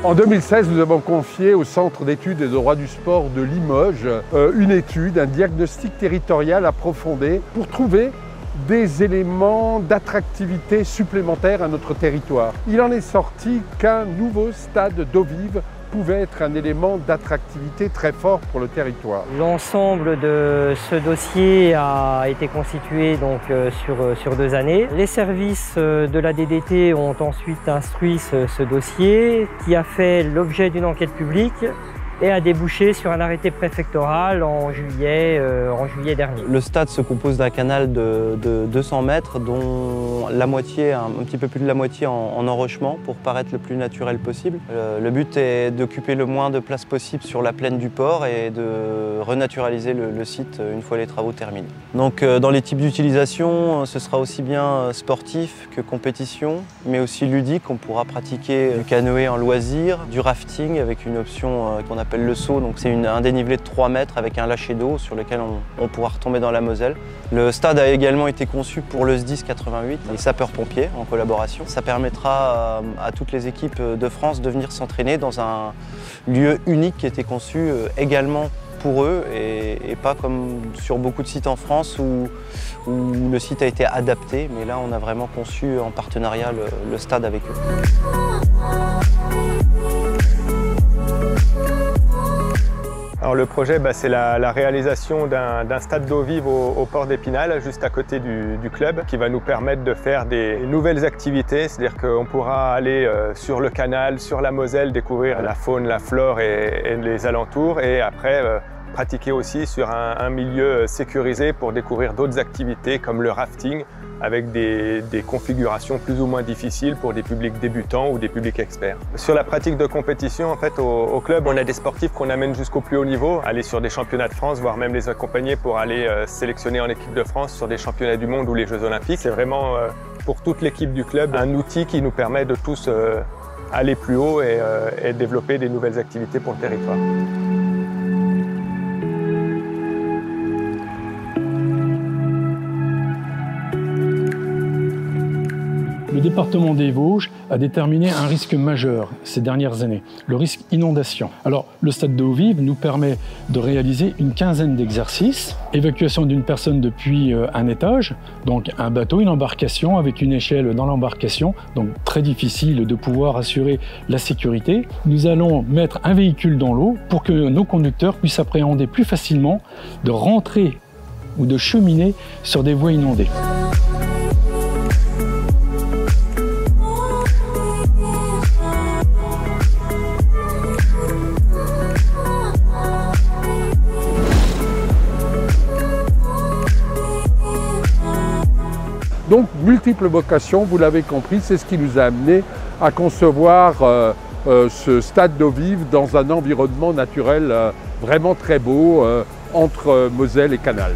En 2016, nous avons confié au Centre d'études et de droit du sport de Limoges une étude, un diagnostic territorial approfondi pour trouver des éléments d'attractivité supplémentaires à notre territoire. Il en est sorti qu'un nouveau stade d'eau vive pouvait être un élément d'attractivité très fort pour le territoire. L'ensemble de ce dossier a été constitué donc sur 2 années. Les services de la DDT ont ensuite instruit ce dossier qui a fait l'objet d'une enquête publique et a débouché sur un arrêté préfectoral en juillet dernier. Le stade se compose d'un canal de 200 mètres, dont la moitié, un petit peu plus de la moitié en enrochement pour paraître le plus naturel possible. Le but est d'occuper le moins de place possible sur la plaine du port et de renaturaliser le site une fois les travaux terminés. Donc dans les types d'utilisation, ce sera aussi bien sportif que compétition, mais aussi ludique. On pourra pratiquer du canoë en loisir, du rafting avec une option qu'on appelle le saut, donc c'est un dénivelé de 3 mètres avec un lâcher d'eau sur lequel on pourra retomber dans la Moselle. Le stade a également été conçu pour le SDIS 88, les sapeurs-pompiers en collaboration. Ça permettra à toutes les équipes de France de venir s'entraîner dans un lieu unique qui a été conçu également pour eux et pas comme sur beaucoup de sites en France où le site a été adapté, mais là on a vraiment conçu en partenariat le stade avec eux. Alors le projet, c'est la réalisation d'un stade d'eau vive au port d'Épinal, juste à côté du club, qui va nous permettre de faire des nouvelles activités, c'est-à-dire qu'on pourra aller sur le canal, sur la Moselle, découvrir la faune, la flore et les alentours, et après pratiquer aussi sur un milieu sécurisé pour découvrir d'autres activités comme le rafting, avec des configurations plus ou moins difficiles pour des publics débutants ou des publics experts. Sur la pratique de compétition, en fait, au club, on a des sportifs qu'on amène jusqu'au plus haut niveau, aller sur des championnats de France, voire même les accompagner pour aller sélectionner en équipe de France sur des championnats du monde ou les Jeux Olympiques. C'est vraiment, pour toute l'équipe du club, un outil qui nous permet de tous aller plus haut et développer des nouvelles activités pour le territoire. Le département des Vosges a déterminé un risque majeur ces dernières années, le risque inondation. Alors, le stade d'eau vive nous permet de réaliser une quinzaine d'exercices. Évacuation d'une personne depuis un étage, donc un bateau, une embarcation avec une échelle dans l'embarcation, donc très difficile de pouvoir assurer la sécurité. Nous allons mettre un véhicule dans l'eau pour que nos conducteurs puissent appréhender plus facilement de rentrer ou de cheminer sur des voies inondées. Donc, multiples vocations, vous l'avez compris, c'est ce qui nous a amené à concevoir ce stade d'eau vive dans un environnement naturel vraiment très beau entre Moselle et Canal.